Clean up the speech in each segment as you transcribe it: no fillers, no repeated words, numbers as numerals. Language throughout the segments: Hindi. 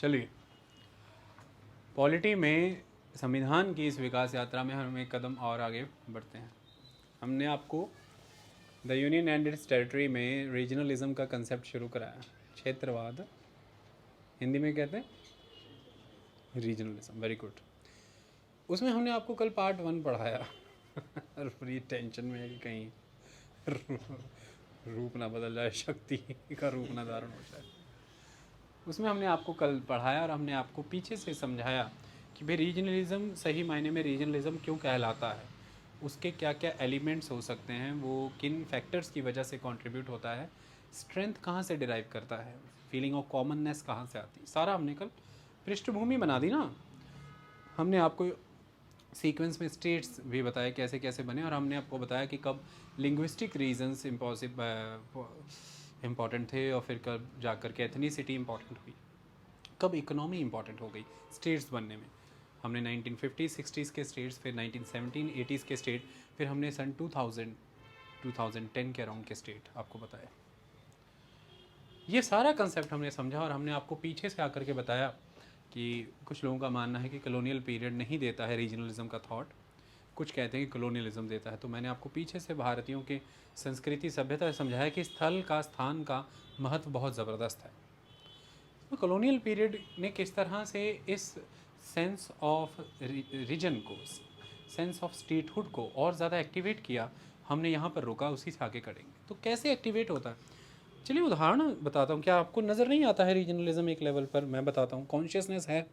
चलिए, पॉलिटी में संविधान की इस विकास यात्रा में हम एक कदम और आगे बढ़ते हैं। हमने आपको the union and it's territory में रीजनलिज्म का कंसेप्ट शुरू कराया। क्षेत्रवाद हिंदी में कहते हैं रीजनलिज्म। Very good. उसमें हमने आपको कल पार्ट 1 पढ़ाया और पूरी टेंशन में है कि कहीं रूप ना बदल जाए, शक्ति का रूप ना धारण हो जाए। उसमें हमने आपको कल पढ़ाया और हमने आपको पीछे से समझाया कि भाई रीजनलिज्म सही मायने में रीजनलिज्म क्यों कहलाता है, उसके क्या क्या एलिमेंट्स हो सकते हैं, वो किन फैक्टर्स की वजह से कंट्रीब्यूट होता है, स्ट्रेंथ कहाँ से डिराइव करता है, फीलिंग ऑफ कॉमननेस कहाँ से आती है, सारा हमने कल पृष्ठभूमि बना दी ना। हमने आपको सीक्वेंस में स्टेट्स भी बताए कैसे कैसे बने, और हमने आपको बताया कि कब लिंग्विस्टिक रीजंस इम्पॉर्टेंट थे और फिर कब जाकर के एथनिसिटी इम्पॉर्टेंट हुई, कब इकोनॉमी इम्पॉर्टेंट हो गई स्टेट्स बनने में। हमने 1950s 60s के स्टेट्स, फिर 1917 80s के स्टेट, फिर हमने सन 2010 के अराउंड के स्टेट आपको बताया। ये सारा कंसेप्ट हमने समझा और हमने आपको पीछे से आकर के बताया कि कुछ लोगों का मानना है कि कॉलोनियल पीरियड नहीं देता है रीजनलिज्म का थॉट, कुछ कहते हैं कि कॉलोनियलिज्म देता है। तो मैंने आपको पीछे से भारतीयों के संस्कृति सभ्यता समझाया कि स्थल का, स्थान का महत्व बहुत ज़बरदस्त है। तो कॉलोनियल पीरियड ने किस तरह से इस सेंस ऑफ रीजन को, सेंस ऑफ स्टेटहुड को और ज़्यादा एक्टिवेट किया, हमने यहाँ पर रोका, उसी से आगे करेंगे। तो कैसे एक्टिवेट होता है, चलिए उदाहरण बताता हूँ। क्या आपको नज़र नहीं आता है रीजनलिज्म एक लेवल पर? मैं बताता हूँ, कॉन्शियसनेस है।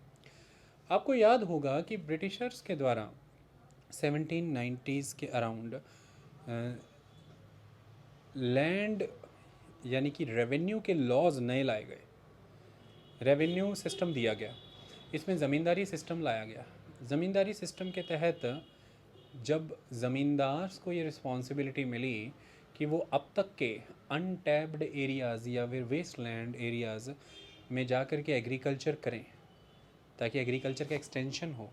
आपको याद होगा कि ब्रिटिशर्स के द्वारा 1790s के अराउंड लैंड यानी कि रेवेन्यू के लॉज नए लाए गए, रेवेन्यू सिस्टम दिया गया, इसमें ज़मींदारी सिस्टम लाया गया। ज़मींदारी सिस्टम के तहत जब ज़मींदार को ये रिस्पॉन्सिबिलिटी मिली कि वो अब तक के अनटैप्ड एरियाज़ या फिर वेस्ट लैंड एरियाज़ में जा कर के एग्रीकल्चर करें ताकि एग्रीकल्चर का एक्सटेंशन हो,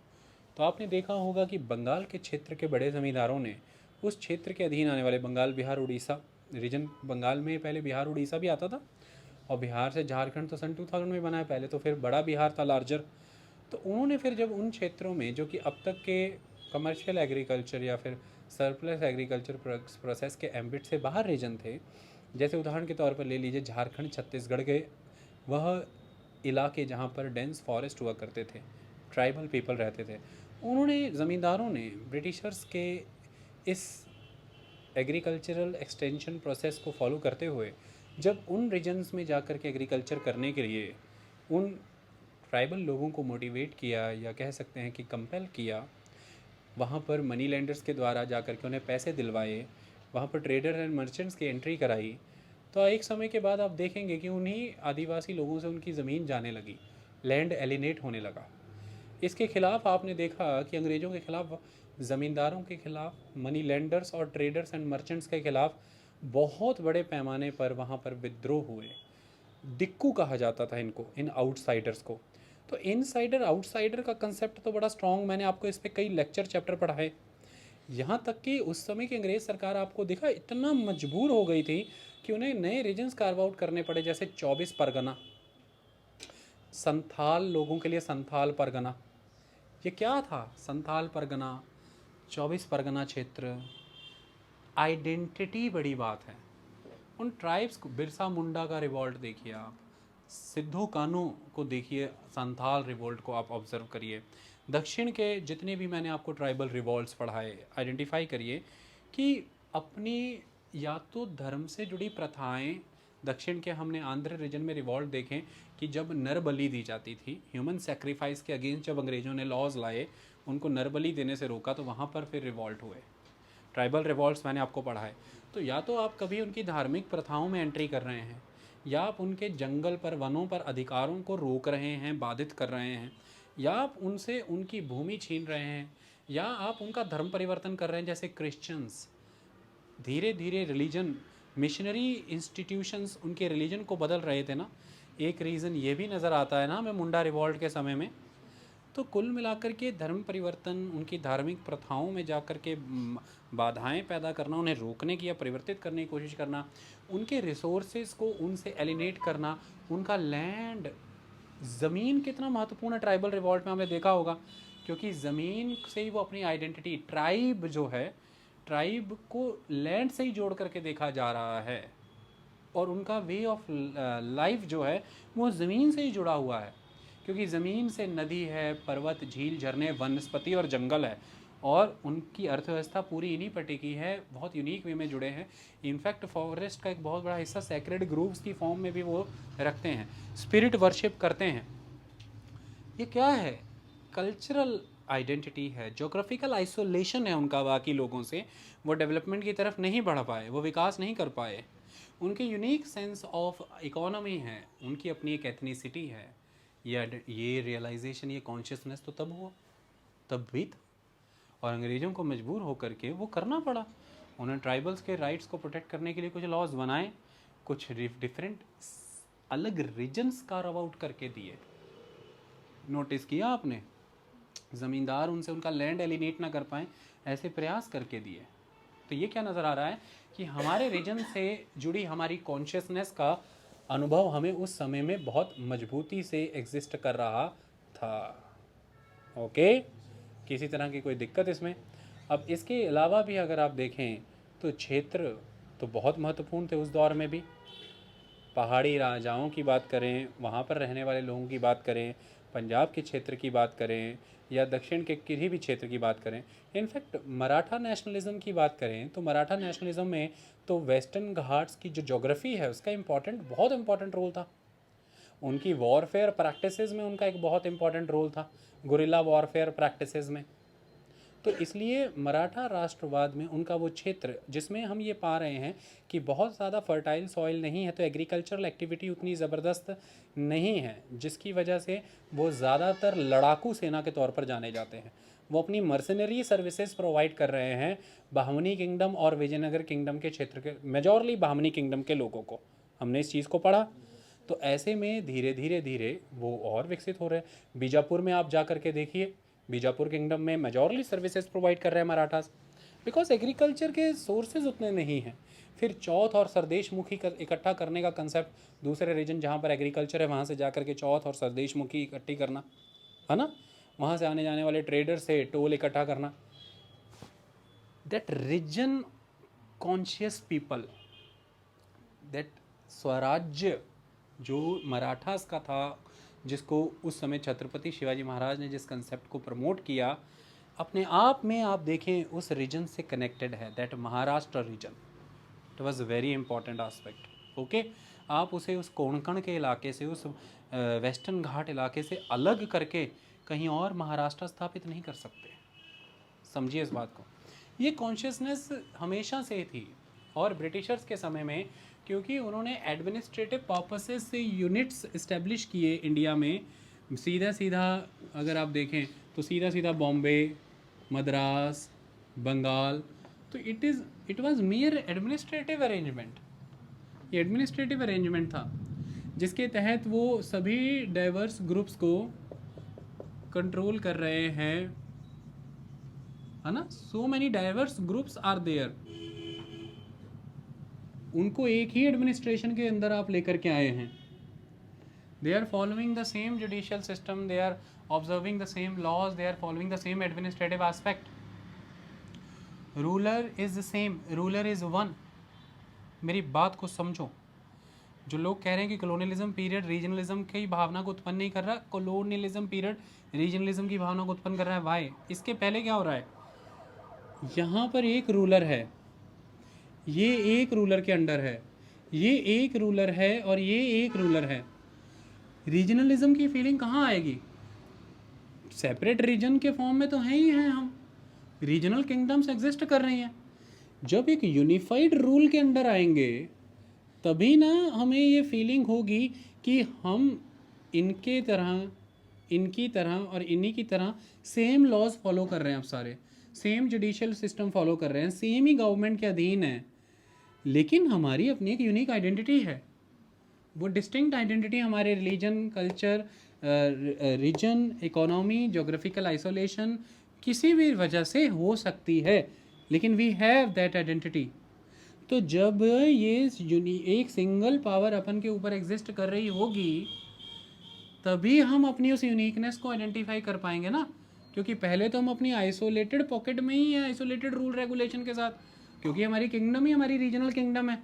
तो आपने देखा होगा कि बंगाल के क्षेत्र के बड़े ज़मींदारों ने उस क्षेत्र के अधीन आने वाले बंगाल, बिहार, उड़ीसा रीजन, बंगाल में पहले बिहार उड़ीसा भी आता था और बिहार से झारखंड तो सन 2000 में बना है पहले, तो फिर बड़ा बिहार था, लार्जर। तो उन्होंने फिर जब उन क्षेत्रों में जो कि अब तक के कमर्शियल एग्रीकल्चर या फिर सरप्लस एग्रीकल्चर प्रोसेस के एम्बिट से बाहर रीजन थे, जैसे उदाहरण के तौर पर ले लीजिए झारखंड, छत्तीसगढ़ के वह इलाके जहाँ पर डेंस फॉरेस्ट हुआ करते थे, ट्राइबल पीपल रहते थे, उन्होंने, ज़मींदारों ने ब्रिटिशर्स के इस एग्रीकल्चरल एक्सटेंशन प्रोसेस को फॉलो करते हुए जब उन रीजन्स में जाकर के एग्रीकल्चर करने के लिए उन ट्राइबल लोगों को मोटिवेट किया या कह सकते हैं कि कंपेल किया, वहाँ पर मनी लैंडर्स के द्वारा जाकर के उन्हें पैसे दिलवाए, वहाँ पर ट्रेडर एंड मर्चेंट्स की एंट्री कराई, तो एक समय के बाद आप देखेंगे कि उन्हीं आदिवासी लोगों से उनकी ज़मीन जाने लगी, लैंड एलिनेट होने लगा। इसके खिलाफ आपने देखा कि अंग्रेज़ों के खिलाफ, ज़मींदारों के खिलाफ, मनी लेंडर्स और ट्रेडर्स एंड मर्चेंट्स के खिलाफ बहुत बड़े पैमाने पर वहाँ पर विद्रोह हुए। दिक्कू कहा जाता था इनको, इन आउटसाइडर्स को। तो इनसाइडर आउटसाइडर का कंसेप्ट तो बड़ा स्ट्रॉन्ग, मैंने आपको इस पर कई लेक्चर चैप्टर पढ़ाए। यहाँ तक कि उस समय की अंग्रेज़ सरकार आपको दिखा इतना मजबूर हो गई थी कि उन्हें नए रीजन्स कार्व आउट करने पड़े, जैसे 24 परगना, संथाल लोगों के लिए संथाल परगना। ये क्या था संथाल परगना, 24 परगना क्षेत्र? आइडेंटिटी बड़ी बात है। उन ट्राइब्स को, बिरसा मुंडा का रिवॉल्ट देखिए आप, सिद्धू कानू को देखिए, संथाल रिवॉल्ट को आप ऑब्जर्व करिए, दक्षिण के जितने भी मैंने आपको ट्राइबल रिवॉल्ट्स पढ़ाए, आइडेंटिफाई करिए कि अपनी या तो धर्म से जुड़ी प्रथाएं, दक्षिण के हमने आंध्र रीजन में रिवॉल्ट देखें कि जब नर बलि दी जाती थी, ह्यूमन सेक्रीफाइस के अगेंस्ट जब अंग्रेज़ों ने लॉज लाए, उनको नर बलि देने से रोका, तो वहाँ पर फिर रिवॉल्ट हुए। ट्राइबल रिवॉल्ट्स मैंने आपको पढ़ाए। तो या तो आप कभी उनकी धार्मिक प्रथाओं में एंट्री कर रहे हैं, या आप उनके जंगल पर, वनों पर अधिकारों को रोक रहे हैं, बाधित कर रहे हैं, या आप उनसे उनकी भूमि छीन रहे हैं, या आप उनका धर्म परिवर्तन कर रहे हैं। जैसे क्रिश्चियंस धीरे धीरे रिलीजन, मिशनरी इंस्टीट्यूशंस उनके रिलीजन को बदल रहे थे ना। एक रीज़न ये भी नज़र आता है ना हमें मुंडा रिवॉल्ट के समय में। तो कुल मिलाकर के धर्म परिवर्तन, उनकी धार्मिक प्रथाओं में जाकर के बाधाएं पैदा करना, उन्हें रोकने की या परिवर्तित करने की कोशिश करना, उनके रिसोर्सेज को उनसे एलिनेट करना, उनका लैंड ज़मीन कितना महत्वपूर्ण है ट्राइबल रिवॉल्ट में, हमने देखा होगा, क्योंकि ज़मीन से ही वो अपनी आइडेंटिटी, ट्राइब जो है, ट्राइब को लैंड से ही जोड़ करके देखा जा रहा है, और उनका वे ऑफ लाइफ जो है वो ज़मीन से ही जुड़ा हुआ है, क्योंकि ज़मीन से नदी है, पर्वत, झील, झरने, वनस्पति और जंगल है, और उनकी अर्थव्यवस्था पूरी इन्हीं पर टिकी है, बहुत यूनिक वे में जुड़े हैं। इनफैक्ट फॉरेस्ट का एक बहुत बड़ा हिस्सा सैक्रेड ग्रूव्स की फॉर्म में भी वो रखते हैं, स्पिरिट वर्शिप करते हैं। ये क्या है? कल्चरल आइडेंटिटी है, जोग्राफिकल आइसोलेशन है उनका बाकी लोगों से, वो डेवलपमेंट की तरफ नहीं बढ़ पाए, वो विकास नहीं कर पाए, उनके यूनिक सेंस ऑफ इकोनॉमी है, उनकी अपनी एक एथनिसिटी है। ये रियलाइजेशन, ये कॉन्शियसनेस तो तब हुआ, तब भी था, और अंग्रेज़ों को मजबूर होकर के वो करना पड़ा। उन्होंने ट्राइबल्स के राइट्स को प्रोटेक्ट करने के लिए कुछ लॉज बनाए, कुछ डिफरेंट अलग रीजन्स कार्व आउट करके दिए। नोटिस किया आपने? ज़मींदार उनसे उनका लैंड एलिनेट ना कर पाएँ, ऐसे प्रयास करके दिए। तो ये क्या नज़र आ रहा है कि हमारे रीजन से जुड़ी हमारी कॉन्शियसनेस का अनुभव हमें उस समय में बहुत मजबूती से एग्जिस्ट कर रहा था। ओके, किसी तरह की कोई दिक्कत इसमें? अब इसके अलावा भी अगर आप देखें तो क्षेत्र तो बहुत महत्वपूर्ण थे उस दौर में भी। पहाड़ी राजाओं की बात करें, वहाँ पर रहने वाले लोगों की बात करें, पंजाब के क्षेत्र की बात करें, या दक्षिण के किसी भी क्षेत्र की बात करें, इनफैक्ट मराठा नेशनलिज्म की बात करें तो मराठा नेशनलिज्म में तो वेस्टर्न घाट्स की जो जोग्राफ़ी है उसका बहुत इम्पॉर्टेंट रोल था। उनकी वॉरफेयर प्रैक्टिसेस में उनका एक बहुत इम्पॉर्टेंट रोल था, गुरिल्ला वॉरफेयर प्रैक्टिसेस में। तो इसलिए मराठा राष्ट्रवाद में उनका वो क्षेत्र, जिसमें हम ये पा रहे हैं कि बहुत ज़्यादा फर्टाइल सॉइल नहीं है, तो एग्रीकल्चरल एक्टिविटी उतनी ज़बरदस्त नहीं है, जिसकी वजह से वो ज़्यादातर लड़ाकू सेना के तौर पर जाने जाते हैं। वो अपनी मर्सनरी सर्विसेज प्रोवाइड कर रहे हैं बाहमनी किंगडम और विजयनगर किंगडम के क्षेत्र के, मेजॉरली बाहमनी किंगडम के लोगों को। हमने इस चीज़ को पढ़ा। तो ऐसे में धीरे धीरे धीरे वो और विकसित हो रहे हैं। बीजापुर में आप जा कर के देखिए, बीजापुर किंगडम में मेजॉरली सर्विसेज प्रोवाइड कर रहे हैं मराठास, बिकॉज एग्रीकल्चर के सोर्सेज उतने नहीं हैं। फिर चौथ और सरदेशमुखी इकट्ठा करने का कंसेप्ट, दूसरे रीजन जहाँ पर एग्रीकल्चर है वहाँ से जा कर के चौथ और सरदेशमुखी इकट्ठी करना, है ना, वहाँ से आने जाने वाले ट्रेडर से टोल इकट्ठा करना। That region conscious people, that Swarajya जो मराठास का था, जिसको उस समय छत्रपति शिवाजी महाराज ने जिस कंसेप्ट को प्रमोट किया, अपने आप में आप देखें उस रीजन से कनेक्टेड है। That Maharashtra region, it was very important aspect. Okay, आप उसे उस कोंकण के इलाके से, उस वेस्टर्न घाट इलाके से अलग करके कहीं और महाराष्ट्र स्थापित नहीं कर सकते। समझिए इस बात को। ये कॉन्शियसनेस हमेशा से थी, और ब्रिटिशर्स के समय में, क्योंकि उन्होंने एडमिनिस्ट्रेटिव पर्पसेस से यूनिट्स इस्टेब्लिश किए इंडिया में, सीधा सीधा अगर आप देखें तो सीधा सीधा बॉम्बे, मद्रास, बंगाल, तो इट वाज मियर एडमिनिस्ट्रेटिव अरेंजमेंट। ये एडमिनिस्ट्रेटिव अरेंजमेंट था जिसके तहत वो सभी डाइवर्स ग्रुप्स को कंट्रोल कर रहे हैं, है ना। So many diverse groups are there, उनको एक ही एडमिनिस्ट्रेशन के अंदर आप लेकर के आए हैं। They are following the same judicial system, they are observing the same laws, they are following the same administrative aspect. Ruler is the same, ruler is one. मेरी बात को समझो। जो लोग कह रहे हैं कि कॉलोनियलिज्म पीरियड रीजनलिज्म की भावना को उत्पन्न नहीं कर रहा, कॉलोनियलिज्म पीरियड रीजनलिज्म की भावना को उत्पन्न कर रहा है। वाई? इसके पहले क्या हो रहा है? यहाँ पर एक रूलर है, ये एक रूलर के अंडर है, ये एक रूलर है, और ये एक रूलर है। रीजनलिज्म की फीलिंग कहाँ आएगी? सेपरेट रीजन के फॉर्म में तो हैं ही हैं हम, रीजनल किंगडम्स एग्जिस्ट कर रही हैं। जब एक यूनिफाइड रूल के अंडर आएंगे तभी ना हमें ये फीलिंग होगी कि हम इनकी तरह और इन्हीं की तरह सेम लॉज फॉलो कर रहे हैं, अब सारे सेम जुडिशियल सिस्टम फॉलो कर रहे हैं, सेम ही गवर्नमेंट के अधीन है, लेकिन हमारी अपनी एक यूनिक आइडेंटिटी है। वो डिस्टिंक्ट आइडेंटिटी हमारे religion, culture, region, economy, geographical isolation किसी भी वजह से हो सकती है, लेकिन वी हैव दैट आइडेंटिटी। तो जब ये एक सिंगल पावर अपन के ऊपर एग्जिस्ट कर रही होगी तभी हम अपनी उस यूनिकनेस को आइडेंटिफाई कर पाएंगे ना, क्योंकि पहले तो हम अपनी आइसोलेटेड पॉकेट में ही है, आइसोलेटेड रूल रेगुलेशन के साथ, क्योंकि हमारी किंगडम ही हमारी रीजनल किंगडम है।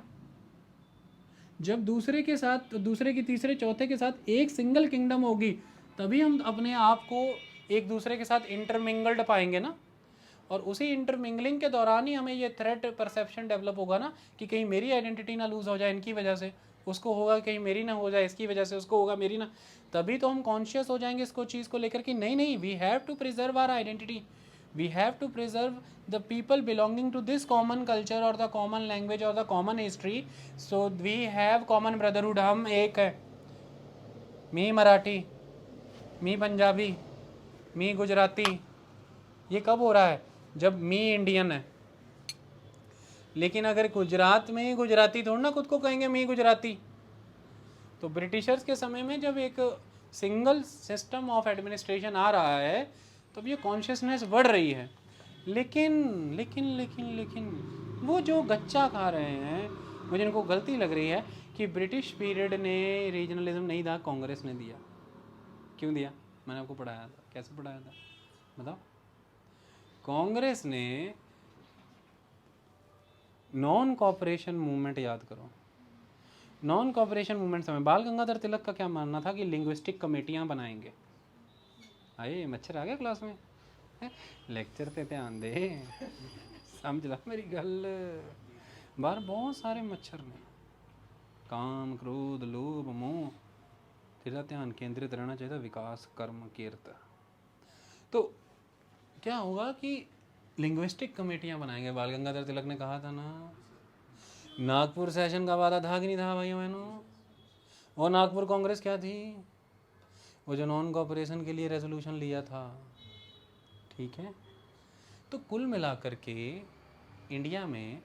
जब दूसरे के साथ, दूसरे की तीसरे चौथे के साथ एक सिंगल किंगडम होगी, तभी हम अपने आप को एक दूसरे के साथ इंटरमिंगल्ड पाएंगे ना। और उसी इंटरमिंगलिंग के दौरान ही हमें ये थ्रेट परसेप्शन डेवलप होगा ना, कि कहीं मेरी आइडेंटिटी ना लूज़ हो जाए इनकी वजह से, उसको होगा कहीं मेरी ना हो जाए इसकी वजह से, उसको होगा मेरी ना। तभी तो हम कॉन्शियस हो जाएंगे इसको चीज़ को लेकर कि नहीं नहीं, we have to preserve our identity, we have to preserve the people belonging to this common culture और द कॉमन लैंग्वेज और the common history, so we have common brotherhood. हम एक है, मी मराठी, मी पंजाबी, मी गुजराती। ये कब हो रहा है? जब मी इंडियन है। लेकिन अगर गुजरात में गुजराती थोड़ा ना खुद को कहेंगे मी गुजराती। तो ब्रिटिशर्स के समय में जब एक सिंगल सिस्टम ऑफ एडमिनिस्ट्रेशन आ रहा है, तब ये कॉन्शियसनेस बढ़ रही है। लेकिन लेकिन लेकिन लेकिन वो जो गच्चा खा रहे हैं, मुझे इनको गलती लग रही है कि ब्रिटिश पीरियड ने रीजनलिज्म नहीं था, कांग्रेस ने दिया। क्यों दिया? मैंने आपको पढ़ाया था। कैसे पढ़ाया था बताओ? कांग्रेस ने नॉन कॉपरेशन मूवमेंट, याद करो, नॉन कॉपरेशन मूवमेंट समय बाल गंगाधर तिलक का क्या मानना था कि लिंग्विस्टिक कमेटियां बनाएंगे। आइए, मच्छर आ गया क्लास में, लेक्चर पे ध्यान दे, समझ ला मेरी गल। बाहर बहुत सारे मच्छर ने, काम क्रोध लोभ मोह, तेरा ध्यान केंद्रित रहना चाहिए, विकास कर्म कीर्त। तो क्या होगा कि लिंग्विस्टिक कमेटियां बनाएंगे, बाल गंगाधर तिलक ने कहा था ना। नागपुर सेशन का वादा था कि नहीं था भाइयों बहनों? और नागपुर कांग्रेस क्या थी? वो जो नॉन कॉपरेशन के लिए रेजोल्यूशन लिया था, ठीक है। तो कुल मिलाकर के इंडिया में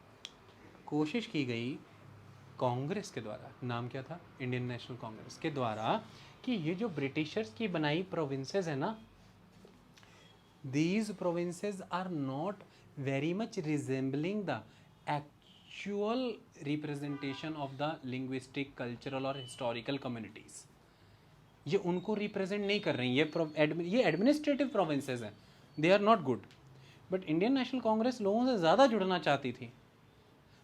कोशिश की गई कांग्रेस के द्वारा, नाम क्या था? इंडियन नेशनल कांग्रेस के द्वारा, कि ये जो ब्रिटिशर्स की बनाई प्रोविंसेस है ना, these provinces are not very much resembling the actual representation of the linguistic, cultural और historical communities। ये उनको रिप्रेजेंट नहीं कर रही, ये एडमिनिस्ट्रेटिव प्रोविंसेस हैं, they are not good. But Indian National Congress लोगों से ज़्यादा जुड़ना चाहती थी,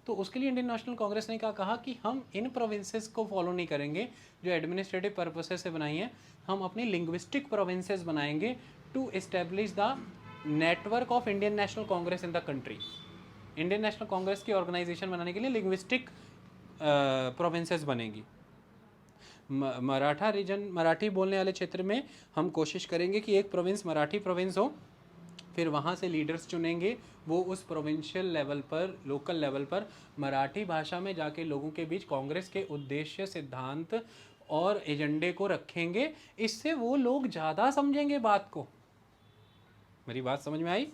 तो उसके लिए इंडियन नेशनल कांग्रेस ने कहा कि हम इन प्रोविंसेस को फॉलो नहीं करेंगे जो एडमिनिस्ट्रेटिव पर्पसेस से बनाई हैं, हम अपनी लिंग्विस्टिक प्रोविंसेस बनाएंगे to establish the network of Indian National Congress in the country. Indian National Congress की ऑर्गेनाइजेशन बनाने के लिए लिंग्विस्टिक प्रोविंसेस बनेगी। मराठा रीजन, मराठी बोलने वाले क्षेत्र में हम कोशिश करेंगे कि एक प्रोविंस मराठी प्रोविंस हो, फिर वहाँ से लीडर्स चुनेंगे, वो उस प्रोविंशियल लेवल पर, लोकल लेवल पर मराठी भाषा में जाके लोगों के बीच कांग्रेस के उद्देश्य, सिद्धांत और एजेंडे को रखेंगे। इससे वो लोग ज़्यादा समझेंगे बात को। मेरी बात समझ में आई?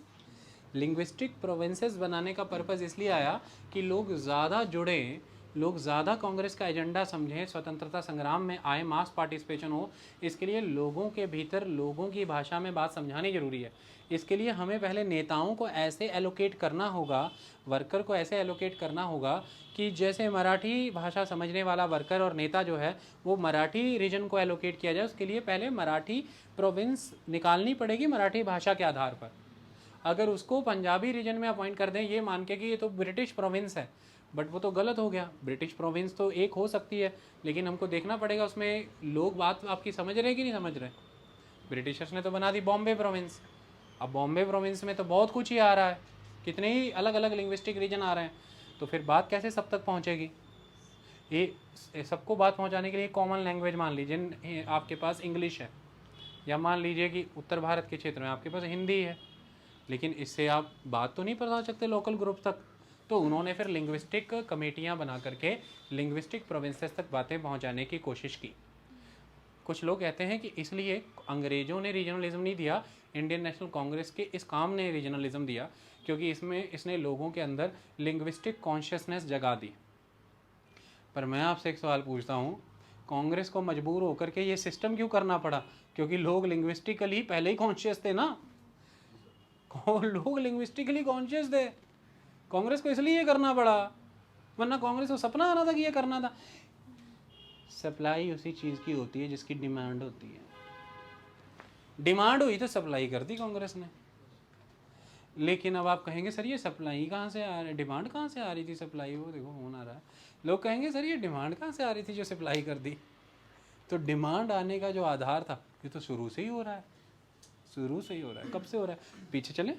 लिंग्विस्टिक प्रोविंसेस बनाने का पर्पज़ इसलिए आया कि लोग ज़्यादा जुड़ें, लोग ज़्यादा कांग्रेस का एजेंडा समझें, स्वतंत्रता संग्राम में आए, मास पार्टिसिपेशन हो। इसके लिए लोगों के भीतर लोगों की भाषा में बात समझानी ज़रूरी है। इसके लिए हमें पहले नेताओं को ऐसे एलोकेट करना होगा, वर्कर को ऐसे एलोकेट करना होगा कि जैसे मराठी भाषा समझने वाला वर्कर और नेता जो है वो मराठी रीजन को एलोकेट किया जाए। उसके लिए पहले मराठी प्रोविंस निकालनी पड़ेगी मराठी भाषा के आधार पर। अगर उसको पंजाबी रीजन में अपॉइंट कर दें ये मान के कि ये तो ब्रिटिश प्रोविंस है, बट वो तो गलत हो गया। ब्रिटिश प्रोविंस तो एक हो सकती है, लेकिन हमको देखना पड़ेगा उसमें लोग बात आपकी समझ रहे कि नहीं समझ रहे। ब्रिटिशर्स ने तो बना दी बॉम्बे प्रोविंस। अब बॉम्बे प्रोविंस में तो बहुत कुछ ही आ रहा है, कितने ही अलग अलग लिंग्विस्टिक रीजन आ रहे हैं, तो फिर बात कैसे सब तक पहुँचेगी? ये सबको बात पहुँचाने के लिए कॉमन लैंग्वेज मान लीजिए आपके पास इंग्लिश है, या मान लीजिए कि उत्तर भारत के क्षेत्र में आपके पास हिंदी है, लेकिन इससे आप बात तो नहीं पहुँचा सकते लोकल ग्रुप तक। तो उन्होंने फिर लिंग्विस्टिक कमेटियाँ बना करके लिंग्विस्टिक प्रोविंसेस तक बातें पहुँचाने की कोशिश की। कुछ लोग कहते हैं कि इसलिए अंग्रेज़ों ने रीजनलिज्म नहीं दिया, इंडियन नेशनल कांग्रेस के इस काम ने रीजनलिज्म दिया, क्योंकि इसने लोगों के अंदर लिंग्विस्टिक कॉन्शियसनेस जगा दी। पर मैं आपसे एक सवाल पूछता हूँ, कांग्रेस को मजबूर होकर के ये सिस्टम क्यों करना पड़ा? क्योंकि लोग लिंग्विस्टिकली पहले ही कॉन्शियस थे ना, लोग लिंग्विस्टिकली कॉन्शियस थे, कांग्रेस को इसलिए ये करना पड़ा, वरना कांग्रेस को सपना आना था कि ये करना था। सप्लाई उसी चीज़ की होती है जिसकी डिमांड होती है। डिमांड हुई तो सप्लाई कर दी कांग्रेस ने। लेकिन अब आप कहेंगे सर ये सप्लाई कहाँ से आ रही, डिमांड कहाँ से आ रही थी सप्लाई, वो देखो फोन आ रहा है, लोग कहेंगे सर ये डिमांड कहाँ से आ रही थी जो सप्लाई कर दी। तो डिमांड आने का जो आधार था ये तो शुरू से ही हो रहा है, शुरू से ही हो रहा है। कब से हो रहा है, पीछे चले।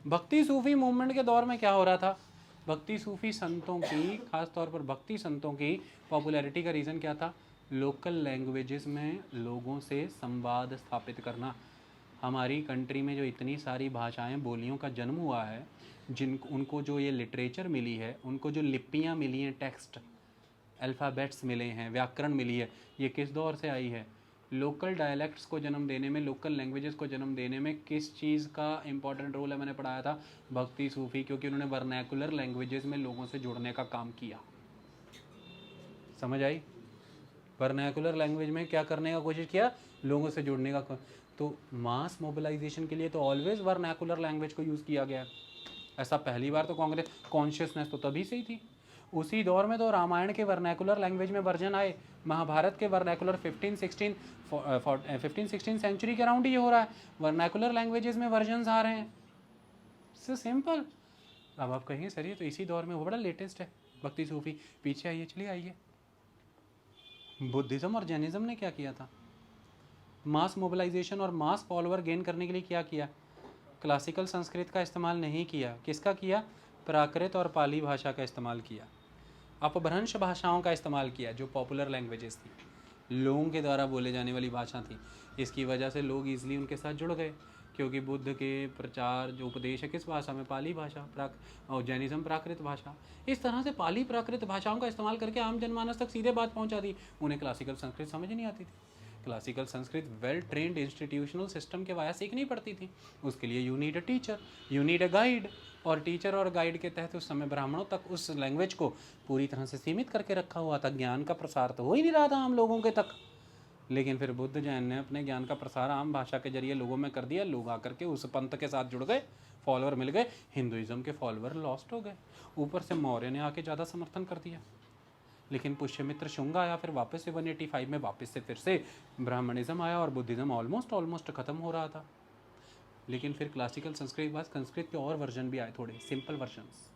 भक्ति सूफी मूवमेंट के दौर में क्या हो रहा था, भक्ति सूफी संतों की, खास तौर पर भक्ति संतों की पॉपुलैरिटी का रीज़न क्या था, लोकल लैंग्वेजेस में लोगों से संवाद स्थापित करना। हमारी कंट्री में जो इतनी सारी भाषाएं बोलियों का जन्म हुआ है, जिन उनको जो ये लिटरेचर मिली है, उनको जो लिपियाँ मिली हैं, टेक्स्ट अल्फ़ाबेट्स मिले हैं, व्याकरण मिली है, ये किस दौर से आई है। लोकल डायलेक्ट्स को जन्म देने में, लोकल लैंग्वेजेस को जन्म देने में किस चीज़ का इंपॉर्टेंट रोल है, मैंने पढ़ाया था, भक्ति सूफी, क्योंकि उन्होंने वर्नैकुलर लैंग्वेजेस में लोगों से जुड़ने का काम किया। समझ आई, वर्नैकुलर लैंग्वेज में क्या करने का कोशिश किया, लोगों से जुड़ने का। तो मास मोबिलाइजेशन के लिए तो ऑलवेज वर्नैकुलर लैंग्वेज को यूज़ किया गया। ऐसा पहली बार तो कांग्रेस कॉन्शियसनेस तो तभी से ही थी। उसी दौर में तो रामायण के वर्नैकुलर लैंग्वेज में वर्जन आए, महाभारत के वर्नैकुलर 15-16 सेंचुरी के अराउंड ही हो रहा है, वर्नैकुलर लैंग्वेजेस में वर्जन आ रहे हैं। So simple. अब आप कहेंगे सर ये तो इसी दौर में, वो बड़ा लेटेस्ट है भक्ति सूफी। पीछे आइए, चलिए आइए, बुद्धिज़्म और जैनिज़्म ने क्या किया था, मास मोबिलाइजेशन और मास फॉलोअर गेन करने के लिए क्या किया, क्लासिकल संस्कृत का इस्तेमाल नहीं किया, किसका किया, प्राकृत और पाली भाषा का इस्तेमाल किया, अपभ्रंश भाषाओं का इस्तेमाल किया, जो पॉपुलर लैंग्वेजेस थी, लोगों के द्वारा बोले जाने वाली भाषा थी। इसकी वजह से लोग ईजिली उनके साथ जुड़ गए, क्योंकि बुद्ध के प्रचार जो उपदेश है किस भाषा में, पाली भाषा, और जैनिज़्म प्राकृत भाषा। इस तरह से पाली प्राकृत भाषाओं का इस्तेमाल करके आम जनमानस तक सीधे बात पहुंचा दी। उन्हें क्लासिकल संस्कृत समझ नहीं आती थी, classical Sanskrit well trained institutional system के वाया सीखनी पड़ती थी। उसके लिए you need a teacher, you need a guide, और टीचर और गाइड के तहत उस समय ब्राह्मणों तक उस लैंग्वेज को पूरी तरह से सीमित करके रखा हुआ था। ज्ञान का प्रसार तो हो ही नहीं रहा था आम लोगों के तक। लेकिन फिर बुद्ध जैन ने अपने ज्ञान का प्रसार आम भाषा के जरिए लोगों में कर दिया, लोग आकर के उस पंथ के साथ जुड़ गए, फॉलोअर मिल गए, हिंदुइज्म के फॉलोअर लॉस्ट हो गए, ऊपर से मौर्य ने आके ज़्यादा समर्थन कर दिया। लेकिन पुष्यमित्र शुंग आया, फिर वापस से 185 में वापस से फिर से ब्राह्मणिज्म आया और बुद्धिज़्म ऑलमोस्ट ख़त्म हो रहा था। लेकिन फिर क्लासिकल संस्कृत के बाद संस्कृत के और वर्जन भी आए, थोड़े सिंपल वर्जन्स।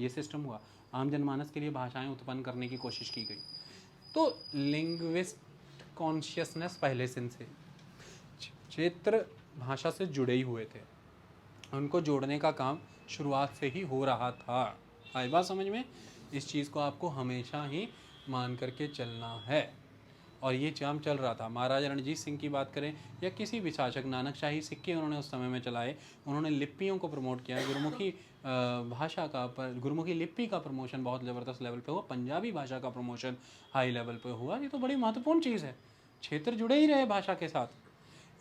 ये सिस्टम हुआ, आम जनमानस के लिए भाषाएं उत्पन्न करने की कोशिश की गई। तो लिंग्विस्ट कॉन्शियसनेस पहले से क्षेत्र भाषा से जुड़े ही हुए थे, उनको जोड़ने का काम शुरुआत से ही हो रहा था। आई बात समझ में, इस चीज़ को आपको हमेशा ही मान करके चलना है। और ये काम चल रहा था। महाराजा रणजीत सिंह की बात करें या किसी भी शासक, नानक शाही सिक्के उन्होंने उस समय में चलाए, उन्होंने लिपियों को प्रमोट किया, गुरुमुखी भाषा का, गुरुमुखी लिपि का प्रमोशन बहुत ज़बरदस्त लेवल पे हुआ, पंजाबी भाषा का प्रमोशन हाई लेवल पे हुआ। ये तो बड़ी महत्वपूर्ण चीज़ है, क्षेत्र जुड़े ही रहे भाषा के साथ।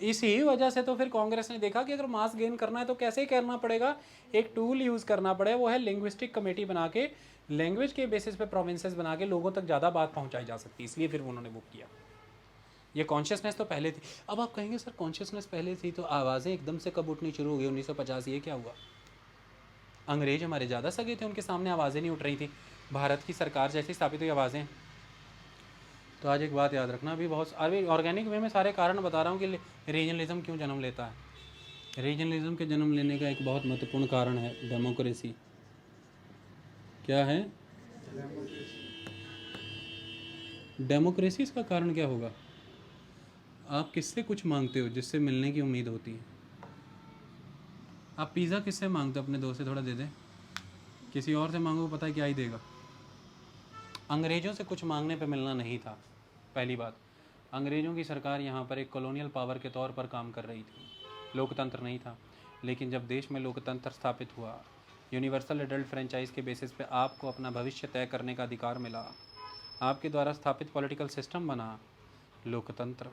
इसी वजह से तो फिर कांग्रेस ने देखा कि अगर मास गेन करना है तो कैसे करना पड़ेगा, एक टूल यूज़ करना पड़ेगा, वो है लिंग्विस्टिक कमेटी बना के, लैंग्वेज के बेसिस पे प्रोविंसेस बना के लोगों तक ज़्यादा बात पहुंचाई जा सकती है, इसलिए फिर उन्होंने वो किया। ये कॉन्शियसनेस तो पहले थी। अब आप कहेंगे सर कॉन्शियसनेस पहले थी तो आवाज़ें एकदम से कब उठनी शुरू हो गई 1950, ये क्या हुआ, अंग्रेज हमारे ज़्यादा सगे थे, उनके सामने आवाज़ें नहीं उठ रही थी, भारत की सरकार जैसी स्थापित हुई आवाज़ें। तो आज एक बात याद रखना, अभी बहुत अभी ऑर्गेनिक वे में सारे कारण बता रहा हूँ कि रीजनलिज्म क्यों जन्म लेता है। रीजनलिज्म के जन्म लेने का एक बहुत महत्वपूर्ण कारण है डेमोक्रेसी। क्या है डेमोक्रेसी? इसका कारण क्या होगा, आप किससे कुछ मांगते हो जिससे मिलने की उम्मीद होती है। आप पिज़्ज़ा किससे मांगते हो, अपने दोस्त से थोड़ा दे दे, किसी और से मांगो पता है क्या ही देगा। अंग्रेज़ों से कुछ मांगने पे मिलना नहीं था। पहली बात, अंग्रेज़ों की सरकार यहाँ पर एक कॉलोनियल पावर के तौर पर काम कर रही थी, लोकतंत्र नहीं था। लेकिन जब देश में लोकतंत्र स्थापित हुआ, यूनिवर्सल एडल्ट फ्रेंचाइज के बेसिस पे आपको अपना भविष्य तय करने का अधिकार मिला, आपके द्वारा स्थापित पॉलिटिकल सिस्टम बना लोकतंत्र,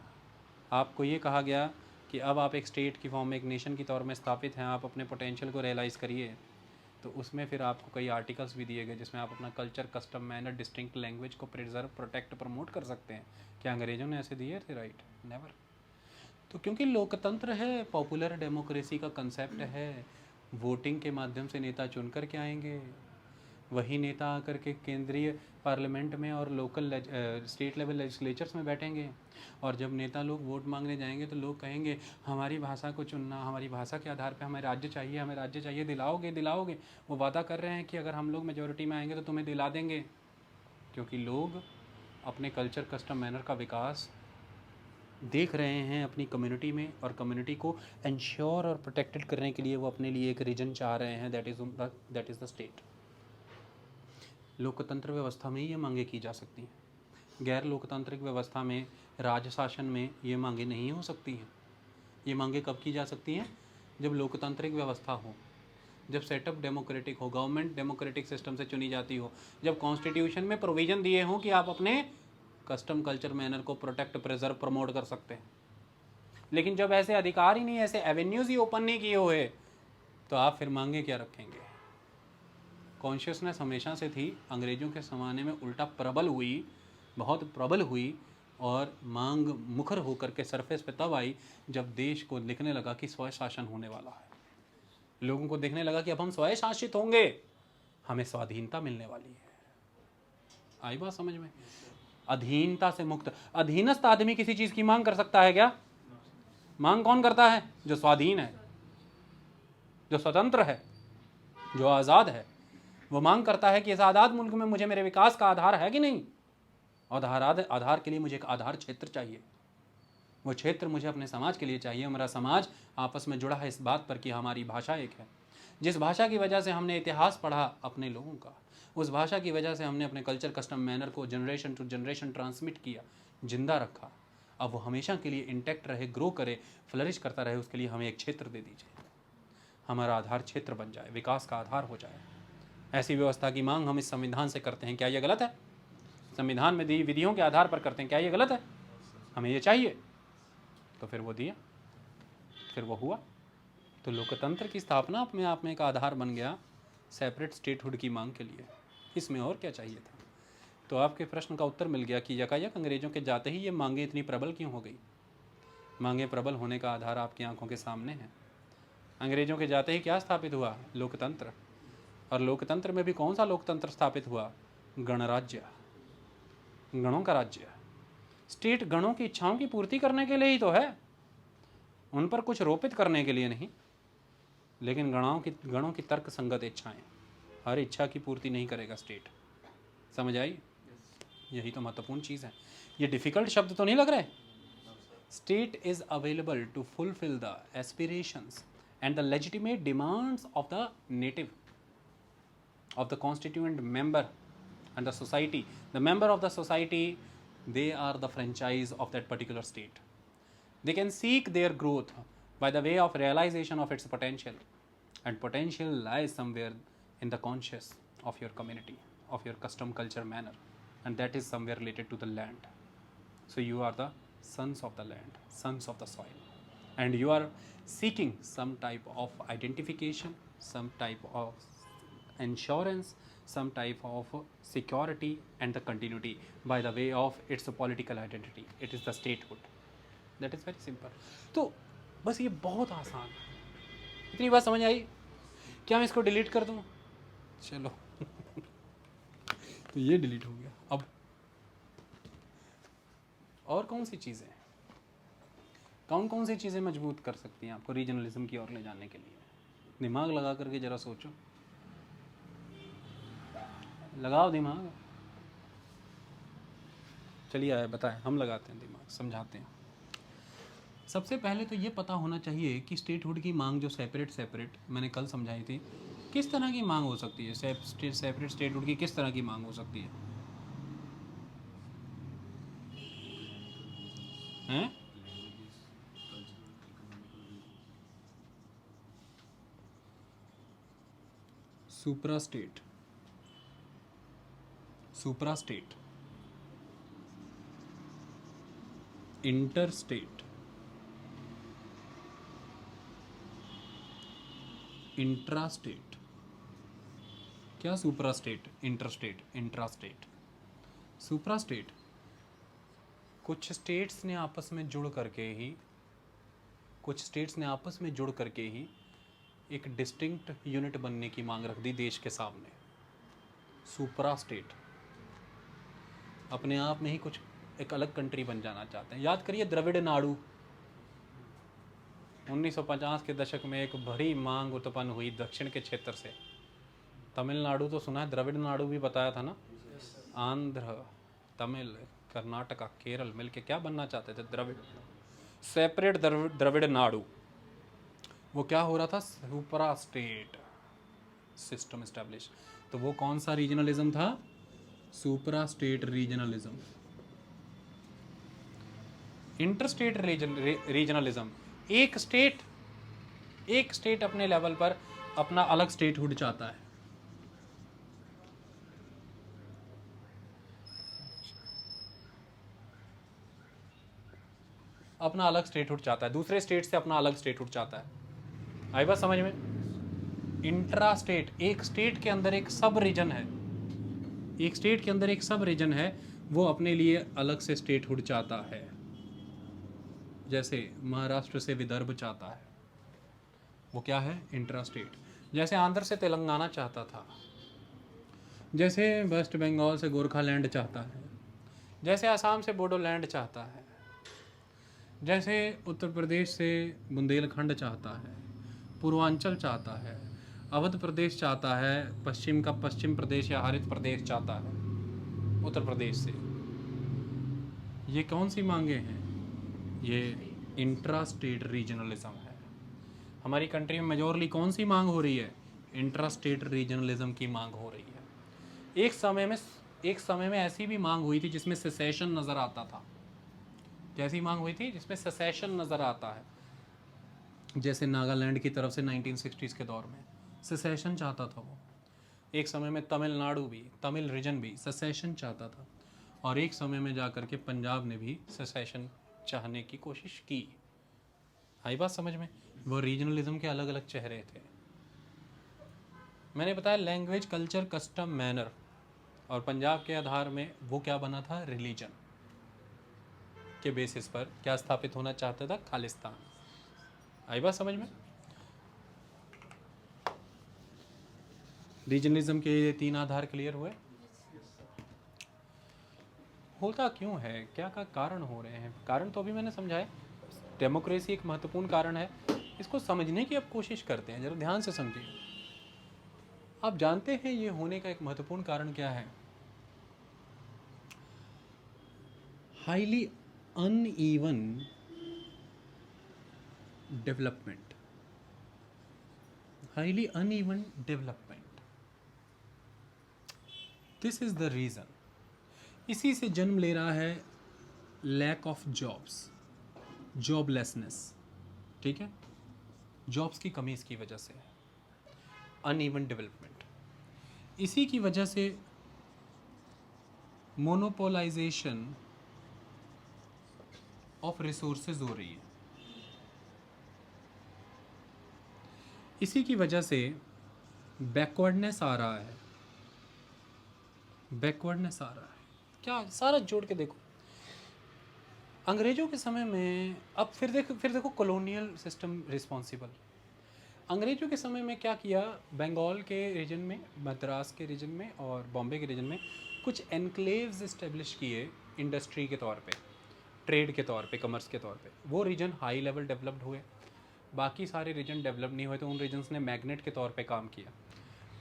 आपको ये कहा गया कि अब आप एक स्टेट की फॉर्म में, एक नेशन की तौर में स्थापित हैं, आप अपने पोटेंशियल को रियलाइज़ करिए। तो उसमें फिर आपको कई आर्टिकल्स भी दिए गए जिसमें आप अपना culture, custom, manner, distinct language को प्रिजर्व, प्रोटेक्ट, प्रमोट कर सकते हैं। क्या अंग्रेज़ों ने ऐसे दिए थे? Right, never. तो क्योंकि लोकतंत्र है, पॉपुलर डेमोक्रेसी का कंसेप्ट है, वोटिंग के माध्यम से नेता चुन कर के आएंगे, वही नेता आकर के केंद्रीय पार्लियामेंट में और लोकल स्टेट लेवल लेजिस्लेचर्स में बैठेंगे, और जब नेता लोग वोट मांगने जाएंगे तो लोग कहेंगे हमारी भाषा को चुनना, हमारी भाषा के आधार पे हमें राज्य चाहिए, हमें राज्य चाहिए, दिलाओगे दिलाओगे। वो वादा कर रहे हैं कि अगर हम लोग मेजोरिटी में आएंगे तो तुम्हें दिला देंगे, क्योंकि लोग अपने कल्चर कस्टम मैनर का विकास देख रहे हैं अपनी कम्युनिटी में, और कम्युनिटी को इंश्योर और प्रोटेक्टेड करने के लिए वो अपने लिए एक रीजन चाह रहे हैं, दैट इज़ द स्टेट। लोकतंत्र व्यवस्था में ये मांगे की जा सकती हैं। गैर लोकतांत्रिक व्यवस्था में, राजशासन में ये मांगे नहीं हो सकती हैं। ये मांगे कब की जा सकती हैं? जब लोकतांत्रिक व्यवस्था हो, जब सेटअप डेमोक्रेटिक हो, गवर्नमेंट डेमोक्रेटिक सिस्टम से चुनी जाती हो, जब कॉन्स्टिट्यूशन में प्रोविज़न दिए हों कि आप अपने कस्टम कल्चर मैनर को प्रोटेक्ट, प्रिजर्व, प्रमोट कर सकते हैं। लेकिन जब ऐसे अधिकार ही नहीं, ऐसे एवेन्यूज़ ही ओपन नहीं किए हुए, तो आप फिर मांगे क्या रखेंगे? कॉन्शियसनेस हमेशा से थी, अंग्रेज़ों के ज़माने में उल्टा प्रबल हुई, बहुत प्रबल हुई, और मांग मुखर होकर के सरफेस पे तब आई जब देश को दिखने लगा कि स्वय शासन होने वाला है। लोगों को दिखने लगा कि अब हम स्वय शासित होंगे, हमें स्वाधीनता मिलने वाली है। आई बात समझ में? अधीनता से मुक्त, अधीनस्थ आदमी किसी चीज़ की मांग कर सकता है क्या? मांग कौन करता है? जो स्वाधीन है, जो स्वतंत्र है, जो आज़ाद है, वो मांग करता है कि इस आज़ाद मुल्क में मुझे मेरे विकास का आधार है कि नहीं। आधार के लिए मुझे एक आधार क्षेत्र चाहिए, वो क्षेत्र मुझे अपने समाज के लिए चाहिए। हमारा समाज आपस में जुड़ा है इस बात पर कि हमारी भाषा एक है। जिस भाषा की वजह से हमने इतिहास पढ़ा अपने लोगों का, उस भाषा की वजह से हमने अपने कल्चर कस्टम मैनर को जनरेशन टू जनरेशन ट्रांसमिट किया, जिंदा रखा। अब वो हमेशा के लिए इंटैक्ट रहे, ग्रो करे, फ्लरिश करता रहे, उसके लिए हमें एक क्षेत्र दे दीजिए, हमारा आधार क्षेत्र बन जाए, विकास का आधार हो जाए। ऐसी व्यवस्था की मांग हम इस संविधान से करते हैं। क्या ये गलत है? संविधान में दी विधियों के आधार पर करते हैं, क्या ये गलत है? हमें ये चाहिए, तो फिर वो दिया, फिर वो हुआ। तो लोकतंत्र की स्थापना अपने आप में एक आधार बन गया सेपरेट स्टेटहुड की मांग के लिए। इसमें और क्या चाहिए था? तो आपके प्रश्न का उत्तर मिल गया कि यकायक अंग्रेज़ों के जाते ही ये मांगे इतनी प्रबल क्यों हो गई। मांगे प्रबल होने का आधार आपकी आंखों के सामने है। अंग्रेज़ों के जाते ही क्या स्थापित हुआ? लोकतंत्र। और लोकतंत्र में भी कौन सा लोकतंत्र स्थापित हुआ? गणराज्य, गणों का राज्य। स्टेट गणों की इच्छाओं की पूर्ति करने के लिए ही तो है, उन पर कुछ रोपित करने के लिए नहीं। लेकिन गणों की तर्क संगत इच्छाएं, हर इच्छा की पूर्ति नहीं करेगा स्टेट। समझ आई? यही तो महत्वपूर्ण चीज़ है। ये डिफ़िकल्ट शब्द तो नहीं लग रहे? State is available to fulfil the aspirations and the legitimate demands of the native, of the constituent member and the society. The member of the society, they are the franchise of that particular state. They can seek their growth by the way of realization of its potential, and potential lies somewhere in the conscious of your community, of your custom culture manner, and that is somewhere related to the land. So you are the sons of the land, sons of the soil, and you are seeking some type of identification, some type of insurance, some type of security and the continuity by the way of its political identity. It is the statehood. That is very simple. तो बस ये बहुत आसान है। इतनी बात समझ आई? क्या मैं इसको डिलीट कर दूँ? चलो तो ये डिलीट हो गया। अब और कौन सी चीज़ें, कौन सी चीज़ें मजबूत कर सकती हैं आपको रीजनलिज्म की ओर ले जाने के लिए? दिमाग लगा करके ज़रा सोचो, लगाओ दिमाग। चलिए आए बताएं, हम लगाते हैं दिमाग, समझाते हैं। सबसे पहले तो ये पता होना चाहिए कि स्टेटहुड की मांग जो सेपरेट मैंने कल समझाई थी, किस तरह की मांग हो सकती है। सेपरेट स्टेटहुड की किस तरह की मांग हो सकती है? हैं? Supra state, inter state, intra state. क्या supra state, inter state, intra state, supra state? कुछ स्टेट्स ने आपस में जुड़ करके ही एक डिस्टिंक्ट यूनिट बनने की मांग रख दी देश के सामने। सुपरा स्टेट, अपने आप में ही कुछ एक अलग कंट्री बन जाना चाहते हैं। याद करिए द्रविड़ नाडु, 1950 के दशक में एक बड़ी मांग उत्पन्न हुई दक्षिण के क्षेत्र से। तमिलनाडु तो सुना है, द्रविड़ नाडु भी बताया था ना। आंध्र, तमिल, कर्नाटका, केरल मिलके क्या बनना चाहते थे? द्रविड़, सेपरेट द्रविड़ नाडु। वो क्या हो रहा था? सुपरा स्टेट सिस्टम एस्टेब्लिश। तो वो कौन सा रीजनलिज्म था? सुपरा स्टेट रीजनलिज्म। इंटरस्टेट रीजनलिज्म, एक स्टेट अपने लेवल पर अपना अलग स्टेटहुड चाहता है। अपना अलग स्टेटहुड चाहता है, दूसरे स्टेट से अपना अलग स्टेटहुड चाहता है। आई बात समझ में? इंट्रा स्टेट, एक स्टेट के अंदर एक सब रीजन है, एक स्टेट के अंदर एक सब रीजन है, वो अपने लिए अलग से स्टेटहुड चाहता है। जैसे महाराष्ट्र से विदर्भ चाहता है, वो क्या है? Intra state. जैसे आंध्र से तेलंगाना चाहता था, जैसे वेस्ट बंगाल से गोरखालैंड चाहता है, जैसे असम से बोडोलैंड चाहता है, जैसे उत्तर प्रदेश से बुंदेलखंड चाहता है, पूर्वांचल चाहता है, अवध प्रदेश चाहता है, पश्चिम का पश्चिम प्रदेश या हरित प्रदेश चाहता है उत्तर प्रदेश से। ये कौन सी मांगे हैं? ये इंट्रा स्टेट रीजनलिज्म है। हमारी कंट्री में मेजोरली कौन सी मांग हो रही है? इंट्रा स्टेट रीजनलिज्म की मांग हो रही है। एक समय में ऐसी भी मांग हुई थी जिसमें सेसेशन नज़र आता था। कैसी मांग हुई थी? जिसमें सेसेशन नज़र आता है। जैसे नागालैंड की तरफ से 1960s के दौर में सेसेशन चाहता था वो। एक समय में तमिलनाडु भी, तमिल रीजन भी सेसेशन चाहता था, और एक समय में जाकर के पंजाब ने भी सेसेशन चाहने की कोशिश की। आई बात समझ में? वो रीजनलिज्म के अलग अलग चेहरे थे। मैंने बताया लैंग्वेज, कल्चर, कस्टम, मैनर, और पंजाब के आधार में वो क्या बना था? रिलीजन के बेसिस पर क्या स्थापित होना चाहता था? खालिस्तान। आई बात समझ में? रीजनलिज्म के ये 3 आधार क्लियर हुए। होता क्यों है? क्या का कारण हो रहे हैं? कारण तो अभी मैंने समझाया। डेमोक्रेसी एक महत्वपूर्ण कारण है, इसको समझने की अब कोशिश करते हैं, जरा ध्यान से समझिए। आप जानते हैं ये होने का एक महत्वपूर्ण कारण क्या है? Highly uneven development. Highly uneven development, this is the reason. इसी से जन्म ले रहा है लैक ऑफ जॉब्स, जॉबलेसनेस। ठीक है, जॉब्स की कमी इसकी वजह से है, अनइवन डेवलपमेंट। इसी की वजह से मोनोपोलाइजेशन ऑफ रिसोर्सेज हो रही है। इसी की वजह से बैकवर्डनेस आ रहा है, बैकवर्डनेस आ रहा है। क्या? सारा जोड़ के देखो। अंग्रेजों के समय में, अब फिर देखो कॉलोनियल सिस्टम रिस्पॉन्सिबल। अंग्रेजों के समय में क्या किया? बंगाल के रीजन में, मद्रास के रीजन में और बॉम्बे के रीजन में कुछ एनक्लेव्स इस्टेब्लिश किए इंडस्ट्री के तौर पे, ट्रेड के तौर पे, कमर्स के तौर पे। वो रीजन हाई लेवल डेवलप्ड हुए, बाकी सारे रीजन डेवलप नहीं हुए, तो उन रीजन्स ने मैग्नेट के तौर पे काम किया।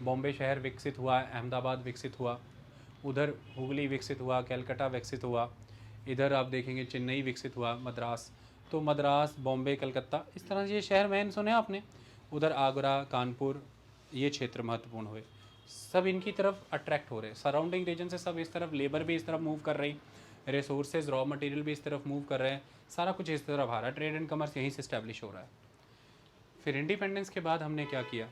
बॉम्बे शहर विकसित हुआ, अहमदाबाद विकसित हुआ, उधर हुगली विकसित हुआ, कलकत्ता विकसित हुआ, इधर आप देखेंगे चेन्नई विकसित हुआ, मद्रास। तो मद्रास, बॉम्बे, कलकत्ता, इस तरह से ये शहर मैंने सुने आपने। उधर आगरा, कानपुर, ये क्षेत्र महत्वपूर्ण हुए। सब इनकी तरफ अट्रैक्ट हो रहे, सराउंडिंग रीजन से सब इस तरफ, लेबर भी इस तरफ मूव कर रही, रिसोर्सेज, रॉ मटेरियल भी इस तरफ मूव कर रहे हैं, सारा कुछ इस तरफ आ रहा है, ट्रेड एंड कमर्स यहीं से इस्टेब्लिश हो रहा है। फिर इंडिपेंडेंस के बाद हमने क्या किया?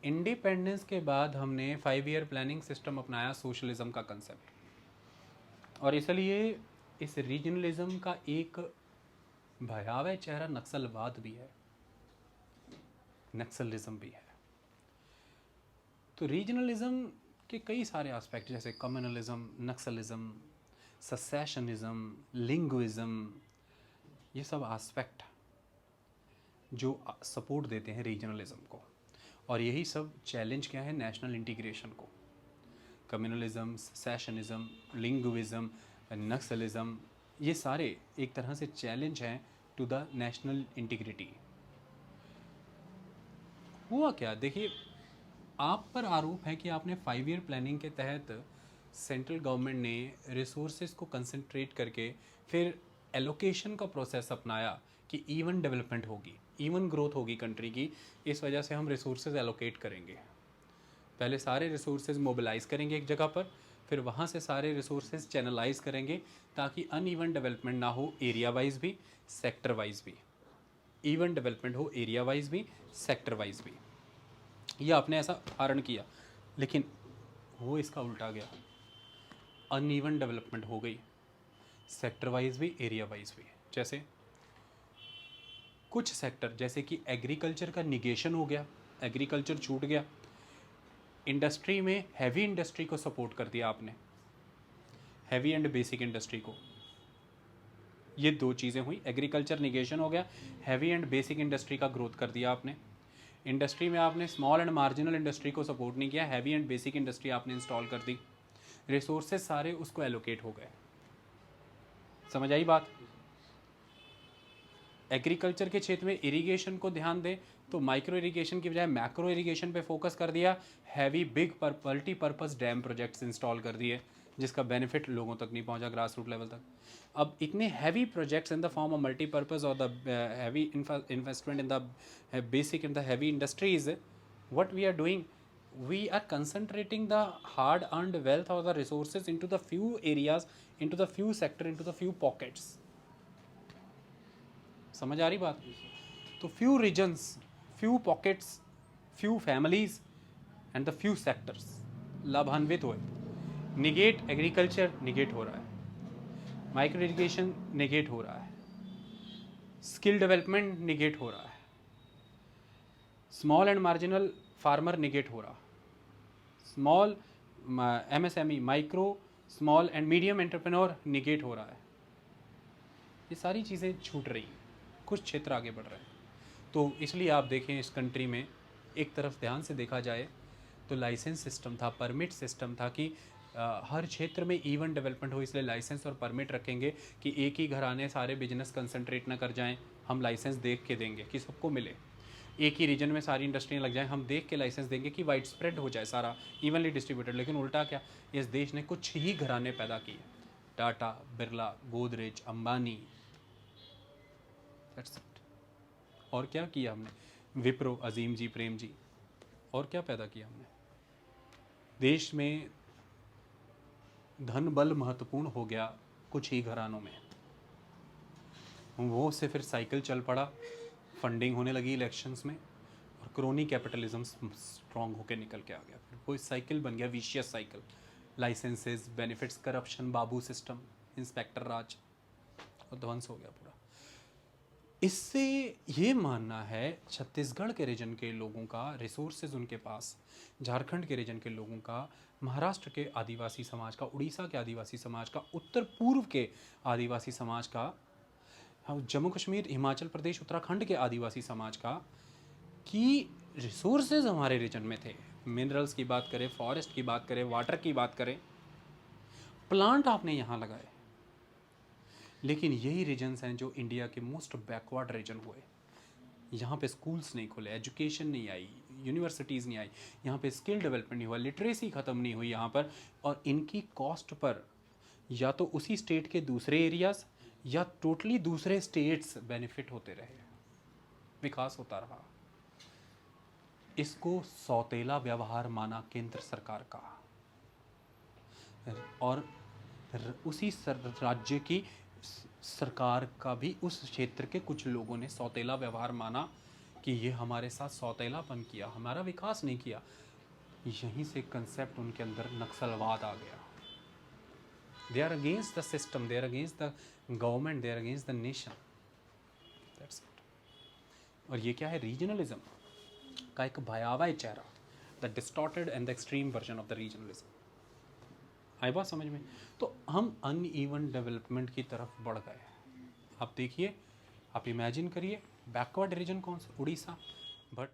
इंडिपेंडेंस के बाद हमने 5 ईयर प्लानिंग सिस्टम अपनाया, सोशलिज्म का कंसेप्ट। और इसलिए इस रीजनलिज्म का एक भयावह चेहरा नक्सलवाद भी है, नक्सलिज्म भी है। तो रीजनलिज्म के कई सारे एस्पेक्ट, जैसे कम्युनलिज्म, नक्सलिज्म, सेसेशनिज्म, लिंग्विज्म, ये सब एस्पेक्ट जो सपोर्ट देते हैं रीजनलिज्म को। और यही सब चैलेंज क्या है? नेशनल इंटीग्रेशन को। कम्युनलिज्म, सेशनिज़म, लिंग्विज़म, नक्सलिज़म, ये सारे एक तरह से चैलेंज हैं टू द नेशनल इंटीग्रिटी। हुआ क्या, देखिए आप पर आरोप है कि आपने 5 ईयर प्लानिंग के तहत सेंट्रल गवर्नमेंट ने रिसोर्सेज को कंसंट्रेट करके फिर एलोकेशन का प्रोसेस अपनाया कि इवन डेवलपमेंट होगी, इवन ग्रोथ होगी कंट्री की, इस वजह से हम रिसोर्सेज एलोकेट करेंगे। पहले सारे रिसोर्सेज मोबिलाइज करेंगे एक जगह पर, फिर वहाँ से सारे रिसोर्सेज चैनलाइज करेंगे ताकि अनइवन डेवलपमेंट ना हो, एरिया वाइज भी सेक्टर वाइज भी, इवन डेवलपमेंट हो एरिया वाइज भी सेक्टर वाइज भी। ये आपने ऐसा हरण किया, लेकिन वो इसका उल्टा गया, अनइवन डेवलपमेंट हो गई सेक्टर वाइज भी एरिया वाइज भी। जैसे कुछ सेक्टर जैसे कि एग्रीकल्चर का निगेशन हो गया, एग्रीकल्चर छूट गया, इंडस्ट्री में हैवी इंडस्ट्री को सपोर्ट कर दिया आपने, हैवी एंड बेसिक इंडस्ट्री को। ये दो चीज़ें हुई, एग्रीकल्चर निगेशन हो गया, हैवी एंड बेसिक इंडस्ट्री का ग्रोथ कर दिया आपने। इंडस्ट्री में आपने स्मॉल एंड मार्जिनल इंडस्ट्री को सपोर्ट नहीं किया, हैवी एंड बेसिक इंडस्ट्री आपने इंस्टॉल कर दी, रिसोर्सेज सारे उसको एलोकेट हो गए। समझ आई बात? एग्रीकल्चर के क्षेत्र में इरिगेशन को ध्यान दें तो माइक्रो इरिगेशन की बजाय मैक्रो इरिगेशन पे फोकस कर दिया, heavy big multipurpose dam projects install कर दिए जिसका बेनिफिट लोगों तक नहीं पहुंचा, ग्रास रूट लेवल तक। अब इतने heavy projects in the form of multipurpose और the heavy investment in the basic in the heavy industries, what we are doing, we are concentrating the hard earned wealth or the resources into the few areas, into the few sector, into the few pockets। समझ आ रही बात? तो few regions, few pockets, few families and the few sectors लाभान्वित हुए। निगेट एग्रीकल्चर निगेट हो रहा है, माइक्रो इरिगेशन निगेट हो रहा है, स्किल डेवलपमेंट निगेट हो रहा है, small and marginal farmer negate हो रहा, small MSME micro small and medium entrepreneur negate हो रहा है। ये सारी चीज़ें छूट रही, कुछ क्षेत्र आगे बढ़ रहे हैं। तो इसलिए आप देखें इस कंट्री में एक तरफ ध्यान से देखा जाए तो लाइसेंस सिस्टम था, परमिट सिस्टम था कि हर क्षेत्र में इवन डेवलपमेंट हो, इसलिए लाइसेंस और परमिट रखेंगे कि एक ही घराने सारे बिजनेस कंसंट्रेट ना कर जाएं, हम लाइसेंस देख के देंगे कि सबको मिले, एक ही रीजन में सारी इंडस्ट्रियाँ लग जाएं, हम देख के लाइसेंस देंगे कि वाइड स्प्रेड हो जाए, सारा इवनली डिस्ट्रीब्यूटेड। लेकिन उल्टा क्या, इस देश ने कुछ ही घराने पैदा किए, टाटा, बिरला, गोदरेज, अंबानी, दैट्स इट। और क्या किया हमने, विप्रो, अजीम जी, प्रेम जी, और क्या पैदा किया हमने? देश में धन बल महत्वपूर्ण हो गया कुछ ही घरानों में, वो से फिर साइकिल चल पड़ा, फंडिंग होने लगी इलेक्शंस में, और क्रोनी कैपिटलिज्म स्ट्रॉन्ग होकर निकल के आ गया। फिर वो साइकिल बन गया, vicious cycle, licences, benefits, corruption, babu system, inspector raj, और ध्वंस हो गया पूरा। इससे ये मानना है छत्तीसगढ़ के रीजन के लोगों का रिसोर्सेज उनके पास, झारखंड के रीजन के लोगों का, महाराष्ट्र के आदिवासी समाज का, उड़ीसा के आदिवासी समाज का, उत्तर पूर्व के आदिवासी समाज का, जम्मू कश्मीर, हिमाचल प्रदेश, उत्तराखंड के आदिवासी समाज का, कि रिसोर्सेज हमारे रीजन में थे। मिनरल्स की बात करें, फॉरेस्ट की बात करें, वाटर की बात करें, प्लांट आपने यहाँ लगाए, लेकिन यही रीजन्स हैं जो इंडिया के मोस्ट बैकवर्ड रीजन हुए। यहाँ पे स्कूल्स नहीं खुले, एजुकेशन नहीं आई, यूनिवर्सिटीज़ नहीं आई, यहाँ पे स्किल डेवलपमेंट नहीं हुआ, लिटरेसी ख़त्म नहीं हुई यहाँ पर, और इनकी कॉस्ट पर या तो उसी स्टेट के दूसरे एरियाज़ या टोटली दूसरे स्टेट्स बेनिफिट होते रहे, विकास होता रहा। इसको सौतेला व्यवहार माना केंद्र सरकार का, और उसी राज्य की सरकार का भी उस क्षेत्र के कुछ लोगों ने सौतेला व्यवहार माना कि ये हमारे साथ सौतेलापन किया, हमारा विकास नहीं किया। यहीं से कंसेप्ट उनके अंदर नक्सलवाद आ गया। They are against the system, they are against the government, they are against the nation, that's it. और ये क्या है, रीजनलिज्म का एक भयावह चेहरा, the distorted and the extreme version of the regionalism. आई बात समझ में? तो हम अनइवन डेवलपमेंट की तरफ बढ़ गए। आप देखिए, आप इमेजिन करिए, बैकवर्ड रीजन कौन सा, उड़ीसा, बट